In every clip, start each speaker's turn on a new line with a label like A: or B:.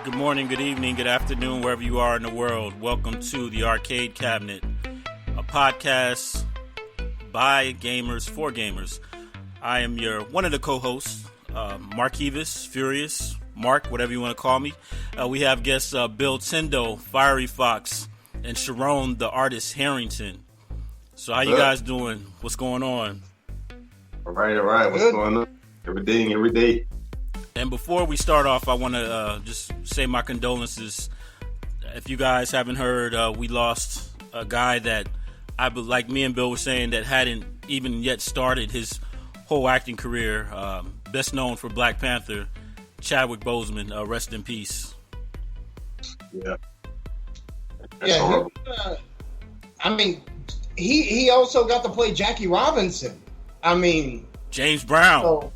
A: Good morning, good evening, good afternoon, wherever you are in the world. Welcome to the Arcade Cabinet, a podcast by gamers for gamers. I am one of the co-hosts, Markivus, Furyus, Mark, whatever you want to call me. We have guests Billtendo, FieryFoxx, and Scharonne, the artist Herrington. So how you guys doing? What's going on?
B: All right. What's going on? Every day.
A: And before we start off, I want to just say my condolences. If you guys haven't heard, we lost a guy that, like me and Bill were saying, that hadn't even yet started his whole acting career. Best known for Black Panther, Chadwick Boseman. Rest in peace.
B: Yeah.
C: He also got to play Jackie Robinson.
A: James Brown.
C: So,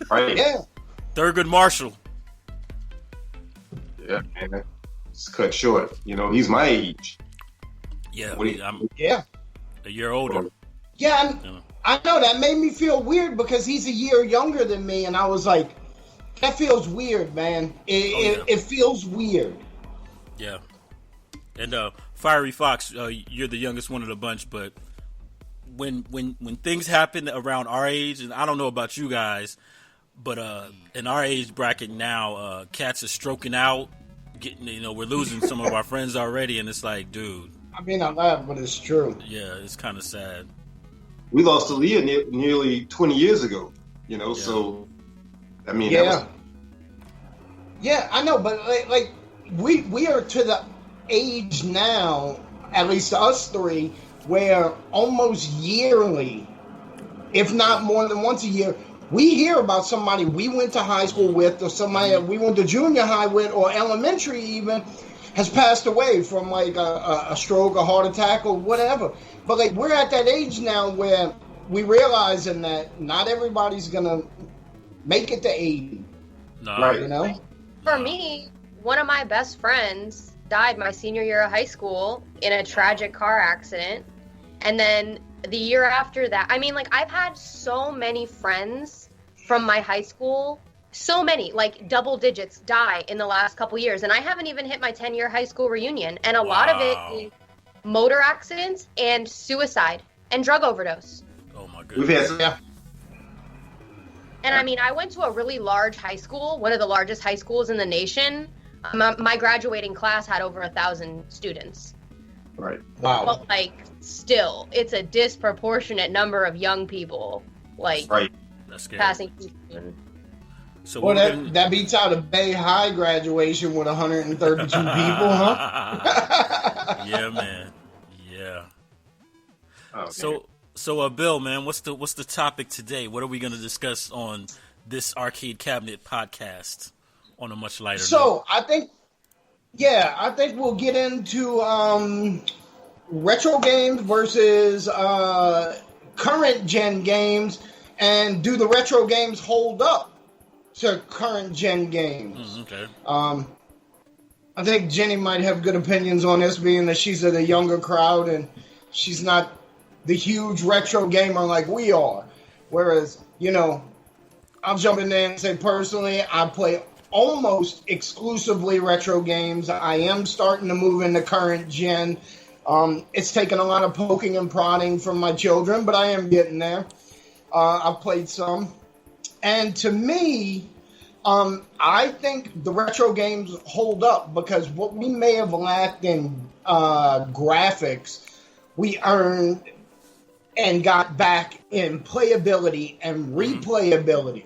B: Right.
C: yeah.
A: Thurgood Marshall.
B: Yeah, man. It's cut short. He's my age.
A: Yeah, I'm
C: Yeah.
A: a year older.
C: Yeah, I know that made me feel weird because he's a year younger than me, and I was like, that feels weird, man. It feels weird.
A: Yeah. And FieryFoxx, you're the youngest one of the bunch, but when things happen around our age, and I don't know about you guys, but in our age bracket now, cats are stroking out, we're losing some of our friends already, and it's like, dude.
C: I laugh, but it's true.
A: Yeah, it's kind of sad.
B: We lost Aaliyah nearly 20 years ago, so,
C: Yeah, I know, but like we are to the age now, at least us three, where almost yearly, if not more than once a year, we hear about somebody we went to high school with, or somebody we went to junior high with, or elementary even, has passed away from like a stroke, a heart attack, or whatever. But like we're at that age now where we realizing that not everybody's gonna make it to 80.
A: No.
B: Right.
D: For me, one of my best friends died my senior year of high school in a tragic car accident. And then the year after that, I've had so many friends from my high school, so many, like double digits, die in the last couple years. And I haven't even hit my 10-year high school reunion. And a lot of it is motor accidents and suicide and drug overdose.
A: Oh, my goodness.
D: And I went to a really large high school, one of the largest high schools in the nation. My graduating class had over 1,000 students.
B: Right.
C: Wow.
D: But still, it's a disproportionate number of young people,
B: Right.
A: That's scary.
D: passing too soon.
A: So
C: Well, that beats out a Bay High graduation with 132 people, huh?
A: Yeah, man. Yeah.
B: Okay.
A: So, Bill, man, what's the topic today? What are we going to discuss on this Arcade Cabinet podcast on a much lighter note?
C: So, I think we'll get into retro games versus current gen games, and do the retro games hold up to current gen games?
A: Okay.
C: I think Jenny might have good opinions on this, being that she's of the younger crowd and she's not the huge retro gamer like we are. Whereas, I'll jump in there and say personally, I play almost exclusively retro games. I am starting to move into current gen. It's taken a lot of poking and prodding from my children, but I am getting there. I've played some. And to me, I think the retro games hold up because what we may have lacked in graphics, we earned and got back in playability and replayability.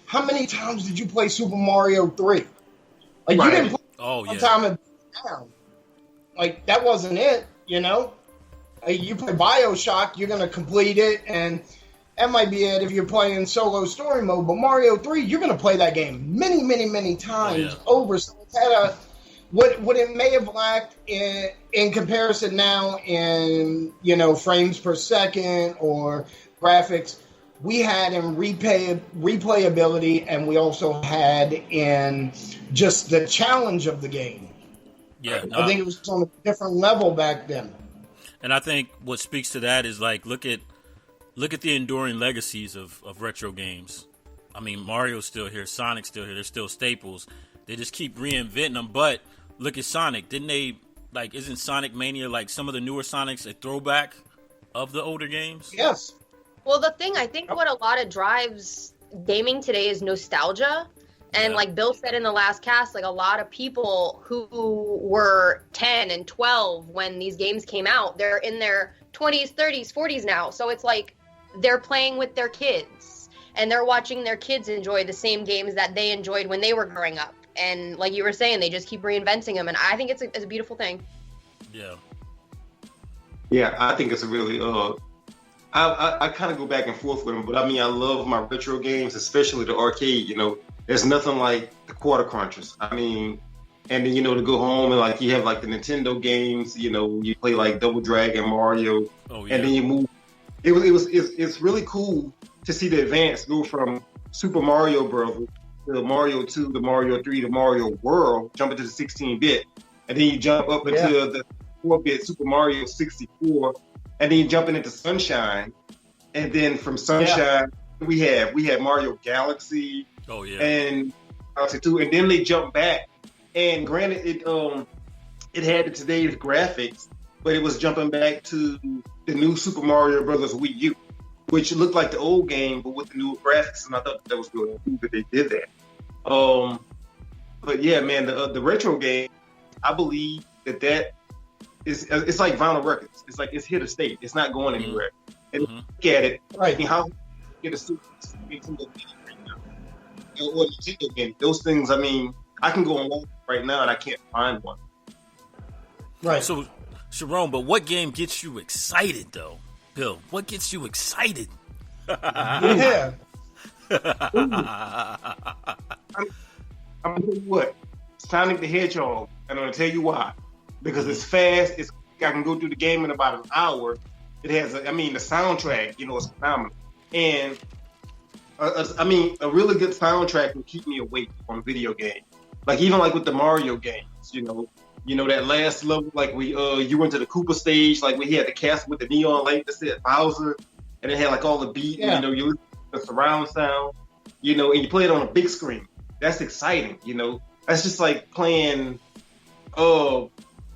C: How many times did you play Super Mario 3? Like, you didn't play one time and down. Like, that wasn't it, You play BioShock, you're going to complete it, and that might be it if you're playing solo story mode. But Mario 3, you're going to play that game many, many, many times over. So it's had what it may have lacked in comparison now in, frames per second or graphics, we had in replayability, and we also had in just the challenge of the game.
A: Yeah,
C: I think it was on a different level back then.
A: And I think what speaks to that is look at the enduring legacies of retro games. Mario's still here, Sonic's still here, they're still staples. They just keep reinventing them. But look at Sonic. Didn't they, like, isn't Sonic Mania, like, some of the newer Sonics a throwback of the older games?
C: Yes.
D: Well, the thing, I think what a lot of drives gaming today is nostalgia. And like Bill said in the last cast, like a lot of people who were 10 and 12 when these games came out, they're in their 20s, 30s, 40s now. So it's like they're playing with their kids and they're watching their kids enjoy the same games that they enjoyed when they were growing up. And like you were saying, they just keep reinventing them. And I think it's a beautiful thing.
A: Yeah.
B: Yeah, I think it's a really, I kind of go back and forth with them, but I mean, I love my retro games, especially the arcade, you know. There's nothing like the quarter crunchers. I mean, and then, you know, to go home and like you have like the Nintendo games, you know, you play like Double Dragon, Mario, and then you move. It's really cool to see the advance go from Super Mario Bros. To Mario 2 to Mario 3 to Mario World, jump into the 16-bit, and then you jump up into the 4-bit Super Mario 64, and then you jump into Sunshine, and then from Sunshine we had Mario Galaxy.
A: Oh yeah,
B: and then they jumped back, and granted, it had today's graphics, but it was jumping back to the new Super Mario Brothers Wii U, which looked like the old game, but with the new graphics, and I thought that was really cool that they did that. But yeah, man, the retro game, I believe that is, it's like vinyl records. It's like it's here to stay. It's not going anywhere. And look at it, right? How get a Super Nintendo game right now, or Nintendo game? Those things. I mean, I can go on right now and I can't find one.
C: Right.
A: So, Scharonne, but what game gets you excited though, Bill? What gets you excited?
C: Yeah.
B: I'm gonna tell you what, Sonic the Hedgehog, and I'm gonna tell you why. Because it's fast. I can go through the game in about an hour. It has, the soundtrack, you know, is phenomenal. And a really good soundtrack will keep me awake on video games. Like even like with the Mario games, you know that last level, like you went to the Koopa stage, like we had the castle with the neon light that said Bowser, and it had like all the beat, you know, you listen to the surround sound, you know, and you play it on a big screen. That's exciting, you know. That's just like playing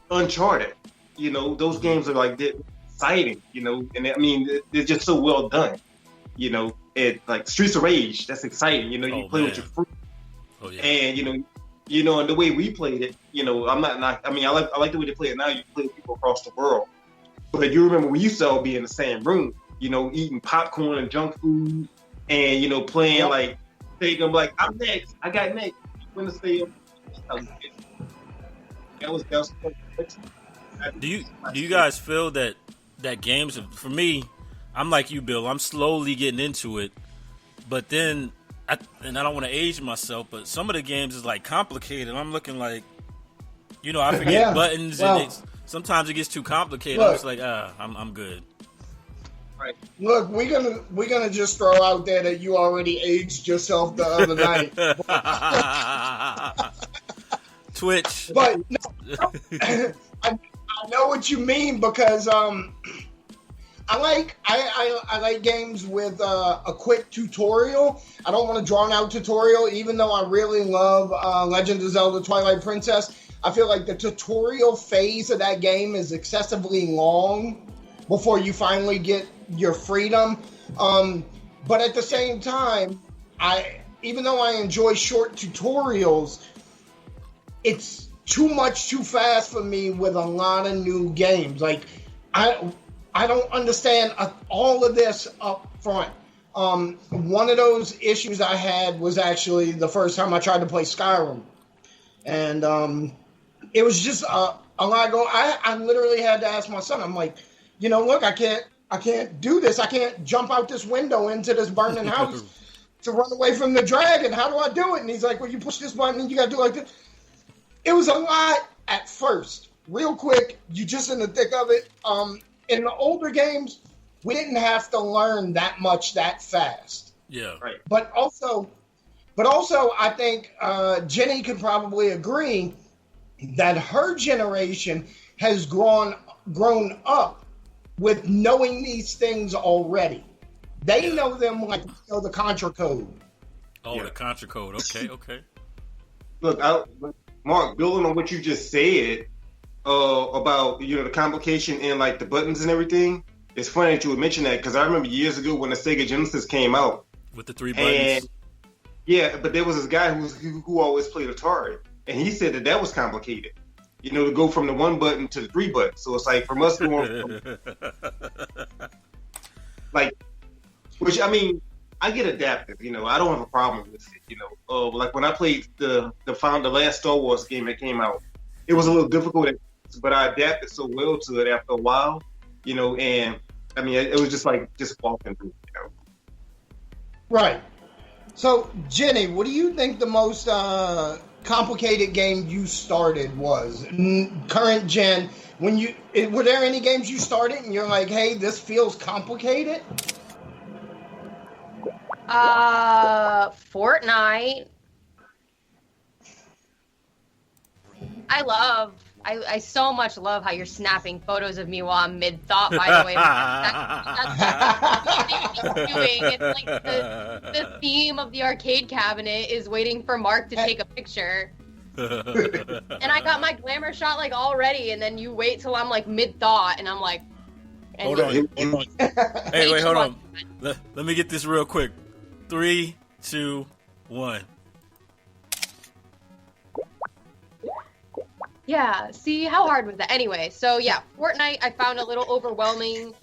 B: Uncharted. You know, those games are like exciting, you know, and I mean they're just so well done. You know, like Streets of Rage, that's exciting. You know, you play with your friends. Oh yeah. And you know, and the way we played it, you know, I like the way they play it now. You play with people across the world. But you remember we used to all be in the same room, you know, eating popcorn and junk food, and you know, playing like taking like I'm next, I got next. You want to stay up? That was Do
A: you guys feel that games, for me, I'm like you, Bill. I'm slowly getting into it, but then I don't want to age myself, but some of the games is like complicated. I'm looking like, you know, I forget buttons, and sometimes it gets too complicated. I'm just like, I'm good.
B: Right.
C: Look, we're gonna just throw out there that you already aged yourself the other night.
A: Twitch.
C: But no, I know what you mean because I like games with a quick tutorial. I don't want a drawn out tutorial, even though I really love Legend of Zelda: Twilight Princess. I feel like the tutorial phase of that game is excessively long before you finally get your freedom. But at the same time, even though I enjoy short tutorials, it's too much too fast for me with a lot of new games. Like I don't understand all of this up front. One of those issues I had was actually the first time I tried to play Skyrim, and it was just a lot ago. I literally had to ask my son. I'm like, you know, look, I can't do this. I can't jump out this window into this burning house to run away from the dragon. How do I do it? And he's like, well, you push this button and you got to do it like this. It was a lot at first. Real quick, you just in the thick of it. In the older games, we didn't have to learn that much that fast.
A: Yeah. Right.
C: But also, I think Jenny can probably agree that her generation has grown up with knowing these things already. They know them like the Contra code.
A: Oh, the Contra code. Okay.
B: look, Mark, building on what you just said about the complication in like the buttons and everything. It's funny that you would mention that because I remember years ago when the Sega Genesis came out
A: with the 3 buttons.
B: Yeah, but there was this guy who always played Atari, and he said that was complicated. To go from the 1 button to the 3 buttons. So it's like from us going like, which I mean, I get adaptive. I don't have a problem with it. Like when I played the last Star Wars game that came out, it was a little difficult, but I adapted so well to it after a while. And I mean, it was just walking through.
C: Right. So, Jenny, what do you think the most complicated game you started was? Current gen, were there any games you started and you're like, hey, this feels complicated?
D: Fortnite. I so much love how you're snapping photos of me while I'm mid-thought, by the way. That's doing. It's like the theme of the arcade cabinet is waiting for Mark to take a picture. And I got my glamour shot like already, and then you wait till I'm like mid-thought, and I'm like...
A: Hold on. Hey, wait, hold on. Let me get this real quick. 3, 2, 1.
D: Yeah, see, how hard was that? Anyway, so yeah, Fortnite I found a little overwhelming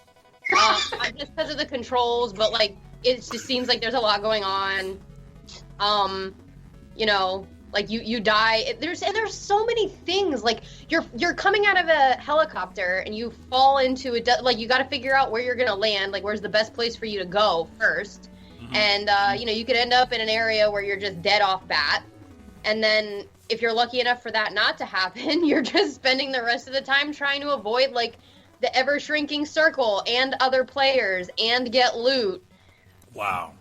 D: just because of the controls, but like, it just seems like there's a lot going on. Like you die. There's so many things. Like you're coming out of a helicopter and you fall into like you got to figure out where you're gonna land. Like where's the best place for you to go first, and you could end up in an area where you're just dead off bat, and then if you're lucky enough for that not to happen, you're just spending the rest of the time trying to avoid like the ever shrinking circle and other players and get loot.
A: Wow.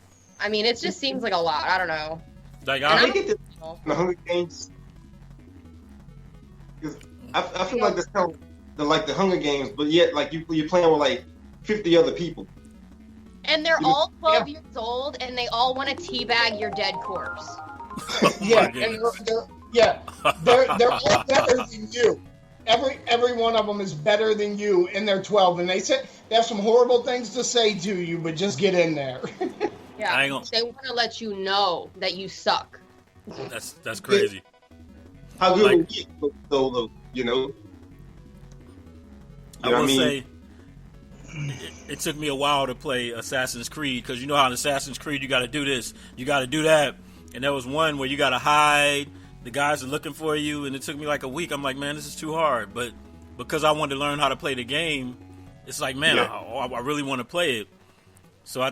D: I mean, it just seems like a lot. I don't know.
A: Like
B: I get the Hunger Games. I feel like that's kind of like the Hunger Games, but yet like you're playing with like 50 other people.
D: And they're all 12 years old, and they all want to teabag your dead corpse.
C: Yeah, they're all better than you. Every one of them is better than you, and they're 12, and they have some horrible things to say to you, but just get in there.
D: Yeah, they want to let you know that you suck.
A: That's crazy.
B: How good would you though?
A: I will say, it took me a while to play Assassin's Creed because you know how in Assassin's Creed you got to do this, you got to do that, and there was one where you got to hide. The guys are looking for you, and it took me like a week. I'm like, man, this is too hard. But because I wanted to learn how to play the game, it's like, man, I really want to play it. So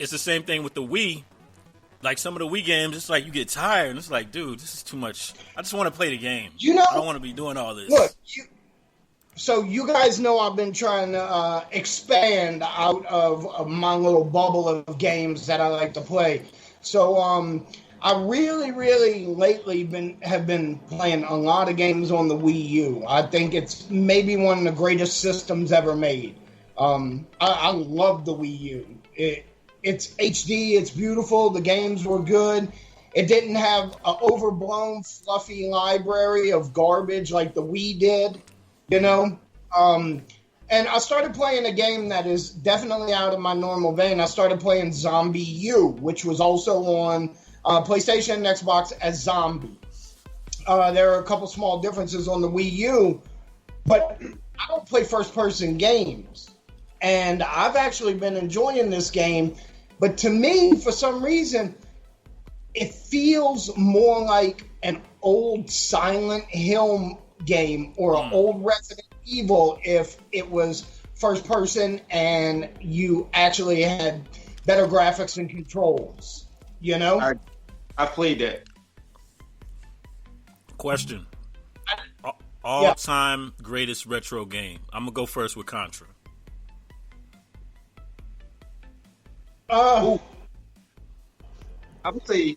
A: it's the same thing with the Wii. Like some of the Wii games, it's like you get tired, and it's like, dude, this is too much. I just want to play the game. I don't want to be doing all this.
C: Look, so you guys know I've been trying to expand out of my little bubble of games that I like to play. So I really, really lately have been playing a lot of games on the Wii U. I think it's maybe one of the greatest systems ever made. I love the Wii U. It's HD, it's beautiful, the games were good. It didn't have an overblown, fluffy library of garbage like the Wii did, And I started playing a game that is definitely out of my normal vein. I started playing Zombie U, which was also on PlayStation and Xbox as Zombie. There are a couple small differences on the Wii U, but I don't play first-person games. And I've actually been enjoying this game, but to me, for some reason, it feels more like an old Silent Hill game or an old Resident Evil if it was first-person and you actually had better graphics and controls,
B: I played that.
A: Question. All-time greatest retro game. I'm going to go first with Contra.
B: I would say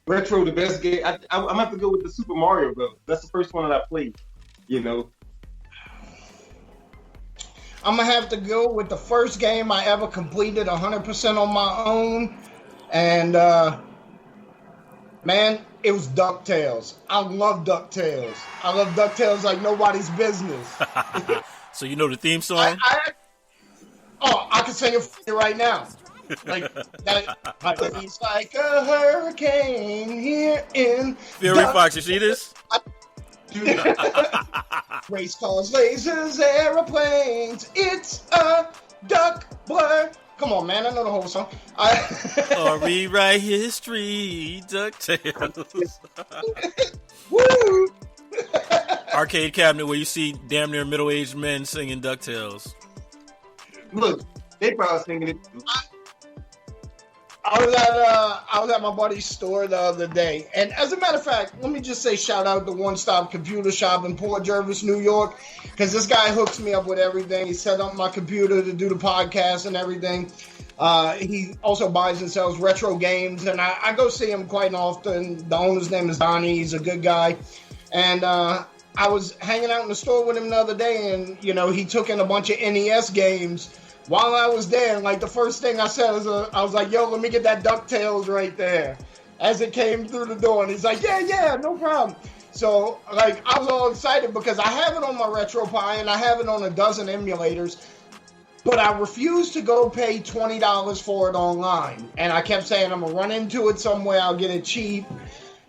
B: retro the best game. I'm going to have to go with the Super Mario Bros. That's the first one that I played, I'm
C: going to have to go with the first game I ever completed 100% on my own. And Man, it was DuckTales. I love DuckTales. I love DuckTales like nobody's business.
A: So you know the theme song?
C: I can sing it for you right now. Like that. It's like a hurricane here in
A: FieryFoxx, you see this?
C: Race cars, lasers, aeroplanes. It's a duck blur. Come on, man. I know the whole song.
A: Or rewrite history, DuckTales.
C: Woo!
A: Arcade cabinet where you see damn near middle-aged men singing DuckTales.
B: Look, they probably singing it.
C: I was at my buddy's store the other day, and as a matter of fact, let me just say shout out to One Stop Computer Shop in Port Jervis, New York, because this guy hooks me up with everything. He set up my computer to do the podcast and everything. He also buys and sells retro games, and I go see him quite often. The owner's name is Donnie. He's a good guy, and I was hanging out in the store with him the other day, and he took in a bunch of NES games. While I was there, like the first thing I said was, I was like, yo, let me get that DuckTales right there. As it came through the door, and he's like, yeah, no problem. So, like, I was all excited because I have it on my RetroPie, and I have it on a dozen emulators, but I refuse to go pay $20 for it online. And I kept saying, I'm going to run into it somewhere, I'll get it cheap,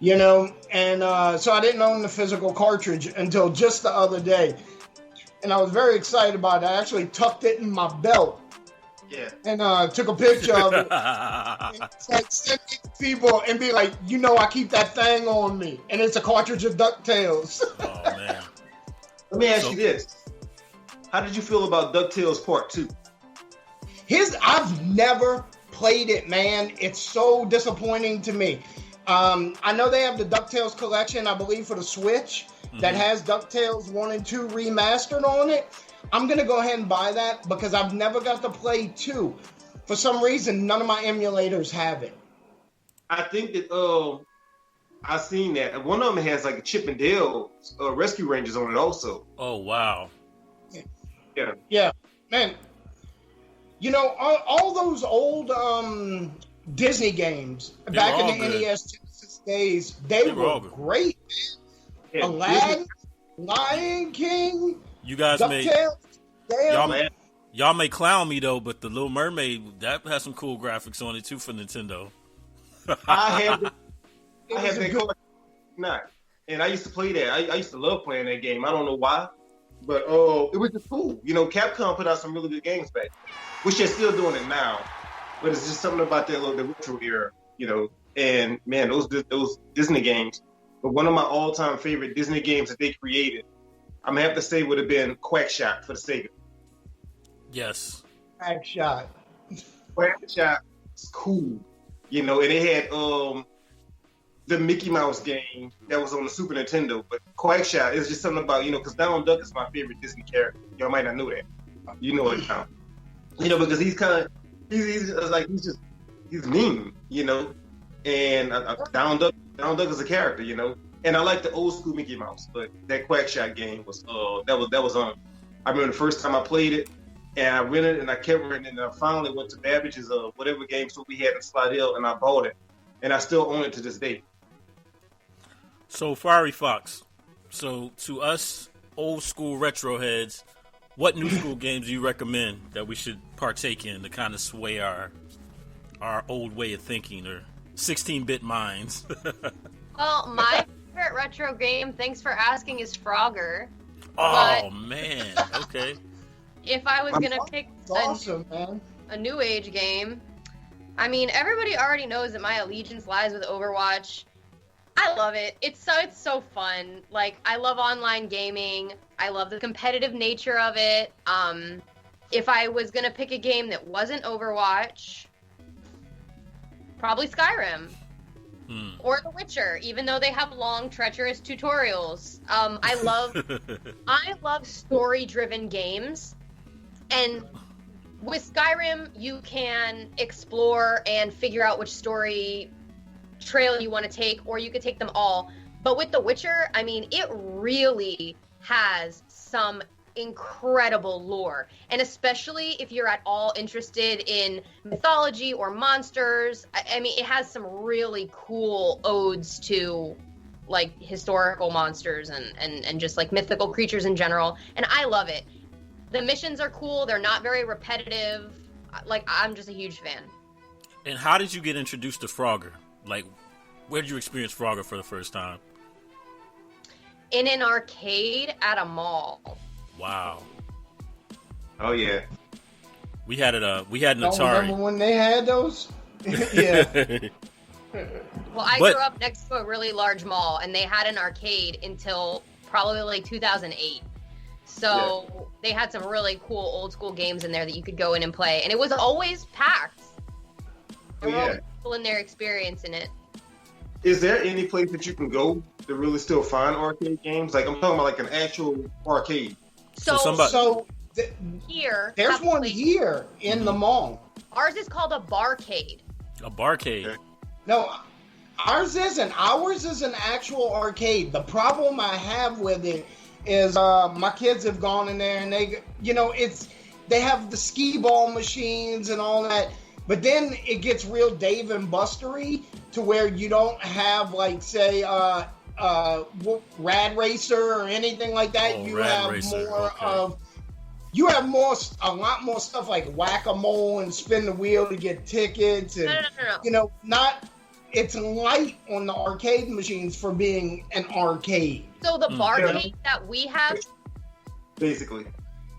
C: and so I didn't own the physical cartridge until just the other day. And I was very excited about it. I actually tucked it in my belt.
B: Yeah.
C: And took a picture of it. It's like send it to people and be like, I keep that thing on me. And it's a cartridge of DuckTales.
A: Oh, man.
B: Let me ask you this. How did you feel about DuckTales Part 2?
C: I've never played it, man. It's so disappointing to me. I know they have the DuckTales collection, I believe, for the Switch. That has DuckTales 1 and 2 remastered on it. I'm going to go ahead and buy that because I've never got to play 2. For some reason, none of my emulators have it.
B: I think that I've seen that. One of them has like a Chip and Dale Rescue Rangers on it also.
A: Oh, wow.
C: Yeah. Man, all those old Disney games back in the NES Genesis days, they were great, man.
B: Yeah.
C: Aladdin, Lion King,
A: you guys y'all may clown me though, but the Little Mermaid that has some cool graphics on it too for Nintendo.
B: I have that card, and I used to play that. I used to love playing that game. I don't know why, but it was just cool. Capcom put out some really good games back, which they're still doing it now. But it's just something about that the retro era, And man, those Disney games. But one of my all-time favorite Disney games that they created, I'm going to have to say, would have been Quackshot for the Sega.
A: Yes.
C: Quackshot
B: is cool. And it had the Mickey Mouse game that was on the Super Nintendo. But Quackshot is just something about, because Donald Duck is my favorite Disney character. Y'all might not know that. You know it now. Because he's mean, And Donald Duck is a character, and I like the old school Mickey Mouse, but that Quackshot game was that was on. I remember the first time I played it, and I rented it, and I kept renting it, and I finally went to Babbage's whatever game store we had in Slidell, and I bought it, and I still own it to this day.
A: So FieryFoxx, so to us old school retro heads, what new school games do you recommend that we should partake in to kind of sway our old way of thinking or 16-bit minds?
D: Well, my favorite retro game, thanks for asking, is Frogger.
A: Oh, man. Okay.
D: If I was going to pick a new age game, I mean, everybody already knows that my allegiance lies with Overwatch. I love it. It's so fun. Like, I love online gaming. I love the competitive nature of it. If I was going to pick a game that wasn't Overwatch, probably Skyrim. Or The Witcher, even though they have long, treacherous tutorials. I love story-driven games. And with Skyrim, you can explore and figure out which story trail you want to take, or you could take them all. But with The Witcher, I mean, it really has some incredible lore. And especially if you're at all interested in mythology or monsters, I mean, it has some really cool odes to like historical monsters and just like mythical creatures in general. And I love it. The missions are cool. They're not very repetitive. Like, I'm just a huge fan.
A: And how did you get introduced to Frogger? Like, where did you experience Frogger for the first time?
D: In an arcade at a mall.
A: Wow.
B: Oh yeah.
A: We had an Atari.
C: Remember when they had those? Yeah.
D: Well, I grew up next to a really large mall, and they had an arcade until probably like 2008. So they had some really cool old school games in there that you could go in and play, and it was always packed. There were always people in there experiencing it.
B: Is there any place that you can go to really still find arcade games? Like, I'm talking about like an actual arcade.
D: Here,
C: there's one here in the mall.
D: Ours is called a barcade.
A: A barcade.
B: Okay.
C: No, ours isn't. Ours is an actual arcade. The problem I have with it is my kids have gone in there and they have the skee ball machines and all that, but then it gets real Dave and Bustery to where you don't have like say Rad Racer or anything like that. You have a lot more stuff like Whack-A-Mole and Spin the Wheel to get tickets and
D: No.
C: It's light on the arcade machines for being an arcade.
D: So the barcade that we have,
B: basically,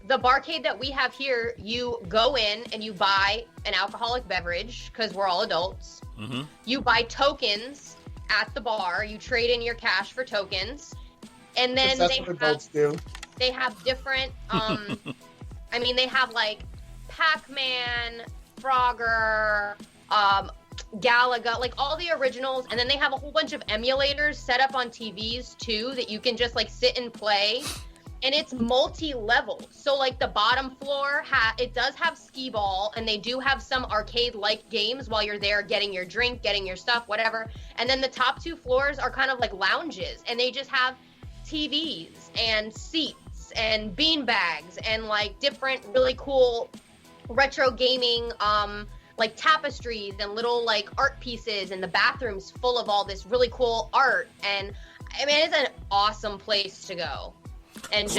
D: the barcade that we have here, you go in and you buy an alcoholic beverage because we're all adults.
A: Mm-hmm.
D: You buy tokens at the bar. You trade in your cash for tokens, and then they have different. I mean, they have like Pac-Man, Frogger, Galaga, like all the originals, and then they have a whole bunch of emulators set up on TVs too that you can just like sit and play, and it's multi-level. So like the bottom floor it does have skee ball, and they do have some arcade-like games while you're there getting your drink, getting your stuff, whatever. And then the top two floors are kind of like lounges, and they just have TVs and seats and bean bags and like different really cool retro gaming like tapestries and little like art pieces, and the bathroom's full of all this really cool art. And I mean, it's an awesome place to go and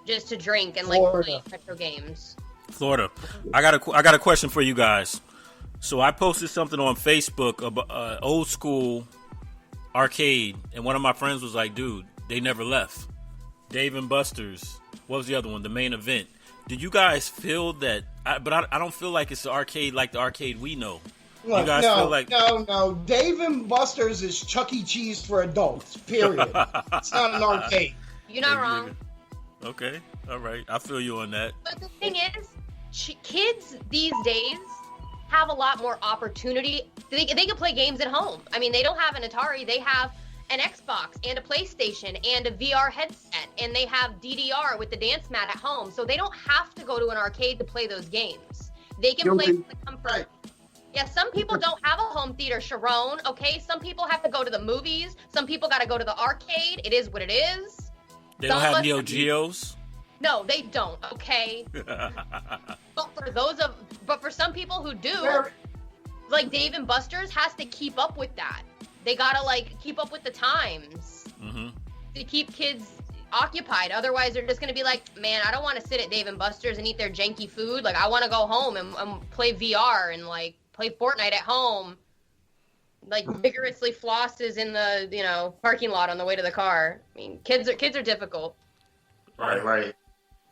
D: just to drink and like play retro games.
A: Florida. I got a question for you guys. So I posted something on Facebook about old school arcade, and one of my friends was like, dude, they never left. Dave and Buster's. What was the other one? The Main Event. Did you guys feel that? But I don't feel like it's the arcade like the arcade we know.
C: Look,
A: you guys feel like
C: no. Dave and Buster's is Chuck E. Cheese for adults. Period. It's not an arcade.
D: You're not wrong.
A: Okay, all right. I feel you on that.
D: But the thing is, kids these days have a lot more opportunity. They can play games at home. I mean, they don't have an Atari. They have an Xbox and a PlayStation and a VR headset, and they have DDR with the dance mat at home, so they don't have to go to an arcade to play those games. They can play from the comfort. Right. Yeah, some people don't have a home theater, Scharonne, okay? Some people have to go to the movies. Some people got to go to the arcade. It is what it is.
A: They don't have Neo Geos?
D: No, they don't, okay? But for some people who do, like Dave and Buster's has to keep up with that. They gotta like keep up with the times to keep kids occupied. Otherwise, they're just gonna be like, man, I don't want to sit at Dave and Buster's and eat their janky food. Like, I want to go home and play VR and like play Fortnite at home. Like vigorously flosses in the parking lot on the way to the car. I mean, kids are difficult.
B: Right.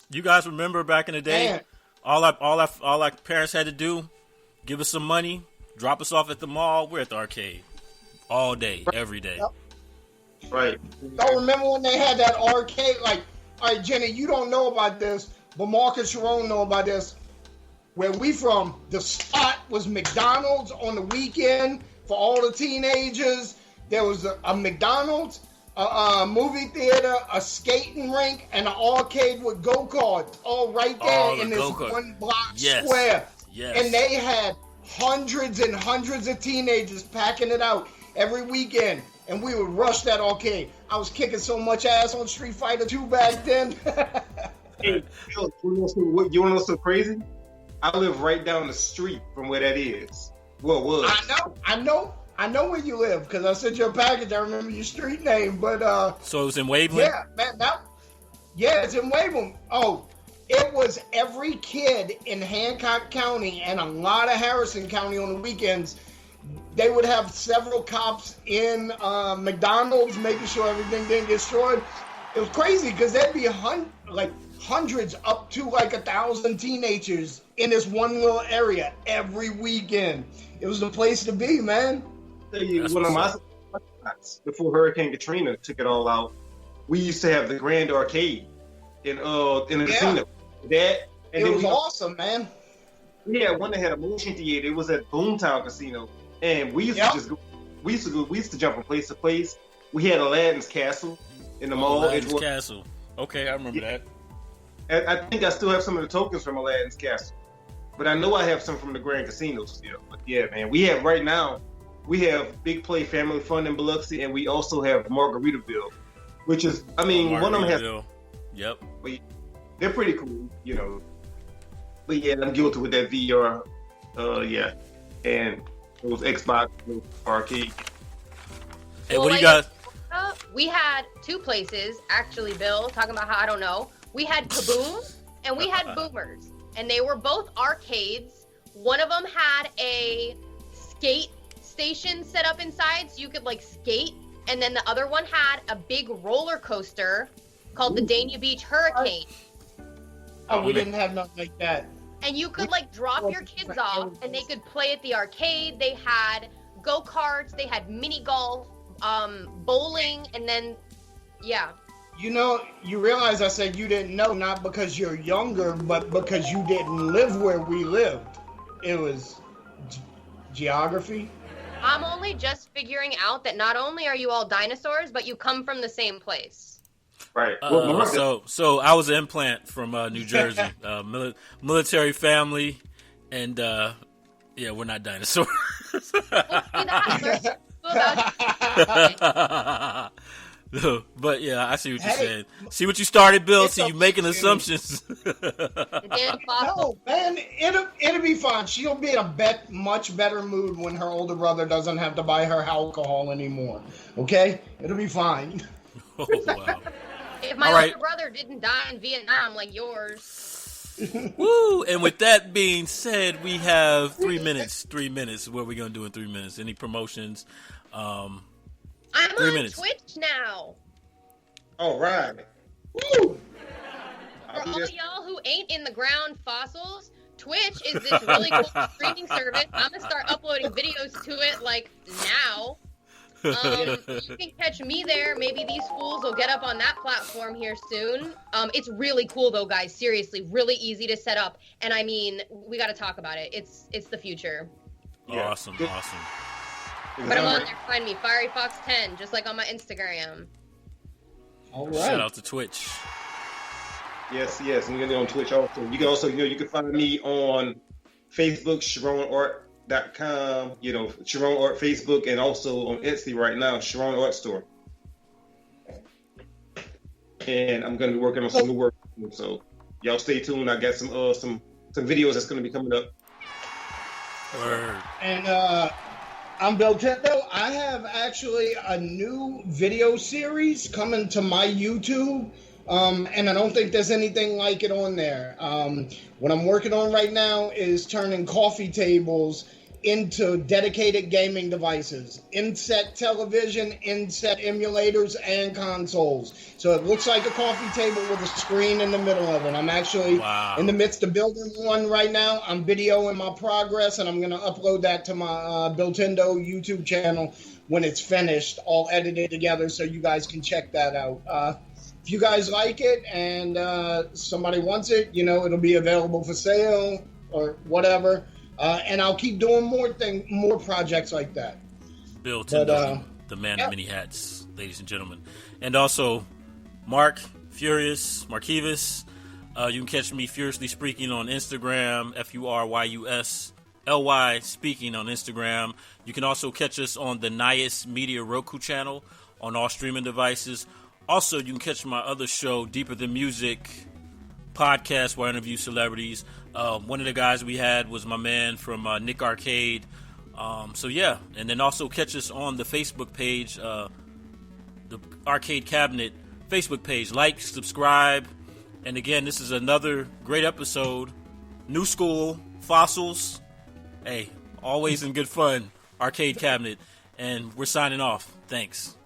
A: You guys remember back in the day,
C: Man.
A: all our parents had to do, give us some money, drop us off at the mall. We're at the arcade. All day, every day.
C: Yep. Right. I remember when they had that arcade, like, all right, Jenny, you don't know about this, but Mark and Scharonne know about this. Where we from, the spot was McDonald's on the weekend for all the teenagers. There was a McDonald's, a movie theater, a skating rink, and an arcade with go-karts all right there in this one block square.
A: Yes.
C: And they had hundreds and hundreds of teenagers packing it out. every weekend, and we would rush that arcade. I was kicking so much ass on Street Fighter 2 back then.
B: Hey, Bill, you want to know what's so crazy? I live right down the street from where that is. Well, was.
C: I know where you live because I sent you a package. I remember your street name, but
A: So it was in Waveland?
C: yeah, man, it's in Waveland. Oh, it was every kid in Hancock County and a lot of Harrison County on the weekends. They would have several cops in McDonald's making sure everything didn't get destroyed. It was crazy because there'd be hundreds up to 1,000 teenagers in this one little area every weekend. It was the place to be, man.
B: Tell you, one of my spots before Hurricane Katrina took it all out, we used to have the Grand Arcade in the casino. It
C: was awesome, man.
B: We had one that had a motion theater. It was at Boomtown Casino, and we used to just go. We used to jump from place to place. We had Aladdin's Castle in the mall.
A: Aladdin's Castle. Okay, I remember that.
B: I think I still have some of the tokens from Aladdin's Castle, but I know I have some from the Grand Casino still. But yeah, man, we have Big Play Family Fun in Biloxi, and we also have Margaritaville, which is, one of them has.
A: Yep.
B: But they're pretty cool, But yeah, I'm guilty with that VR. And those Xbox arcade.
A: Hey, what do you got?
D: We had two places, actually, Bill, talking about how I don't know. We had Kaboom and we had Boomers, and they were both arcades. One of them had a skate station set up inside so you could skate, and then the other one had a big roller coaster called the Dania Beach Hurricane.
C: Oh, we didn't have nothing like that.
D: And you could drop your kids off and they could play at the arcade. They had go-karts, they had mini golf, bowling, and then
C: you realize I said you didn't know, not because you're younger, but because you didn't live where we lived. It was geography.
D: I'm only just figuring out that not only are you all dinosaurs, but you come from the same place.
B: Right.
A: So I was an implant from New Jersey, military family, and we're not dinosaurs. But yeah, I see what you're saying. See what you started, Bill. See you making assumptions.
C: No, man, it'll be fine. She'll be in a much better mood when her older brother doesn't have to buy her alcohol anymore. Okay, it'll be fine.
A: Oh wow.
D: If my older brother didn't die in Vietnam like yours.
A: Woo! And with that being said, we have 3 minutes. 3 minutes. What are we gonna do in 3 minutes? Any promotions?
D: I'm on Twitch now.
B: All right.
C: Woo!
D: For all y'all who ain't in the ground fossils, Twitch is this really cool streaming service. I'm gonna start uploading videos to it now. You can catch me there. Maybe these fools will get up on that platform here soon. It's really cool though, guys. Seriously, really easy to set up. And we got to talk about it. It's the future.
A: Yeah. Awesome.
D: But I'm on there. Find me, FieryFoxx10, just like on my Instagram.
C: All right.
A: Shout out to Twitch.
B: Yes. And you're gonna be on Twitch also. You can also, you can find me on Facebook, ScharonneArt.com, Scharonne Art Facebook, and also on Etsy right now, Scharonne Art Store. And I'm going to be working on some new work, so y'all stay tuned. I got some videos that's going to be coming up.
A: Word.
C: And I'm Billtendo. I have actually a new video series coming to my YouTube. And I don't think there's anything like it on there. What I'm working on right now is turning coffee tables into dedicated gaming devices, inset television, inset emulators, and consoles. So it looks like a coffee table with a screen in the middle of it. I'm actually in the midst of building one right now. I'm videoing my progress, and I'm going to upload that to my Billtendo YouTube channel when it's finished, all edited together, so you guys can check that out. If you guys like it and somebody wants it, it'll be available for sale or whatever. And I'll keep doing more projects like that.
A: Billtendo, the man of many hats, ladies and gentlemen. And also, Furyus, Markivus. You can catch me furiously speaking on Instagram, FURYUS LY Speaking on Instagram. You can also catch us on the Nious Media Roku channel on all streaming devices. Also, you can catch my other show, Deeper Than Music podcast, where I interview celebrities. One of the guys we had was my man from Nick Arcade. So yeah, and then also catch us on the Facebook page, the Arcade Cabinet Facebook page. Like, subscribe, and again, this is another great episode. New school, fossils, hey, always in good fun. Arcade Cabinet, and we're signing off. Thanks.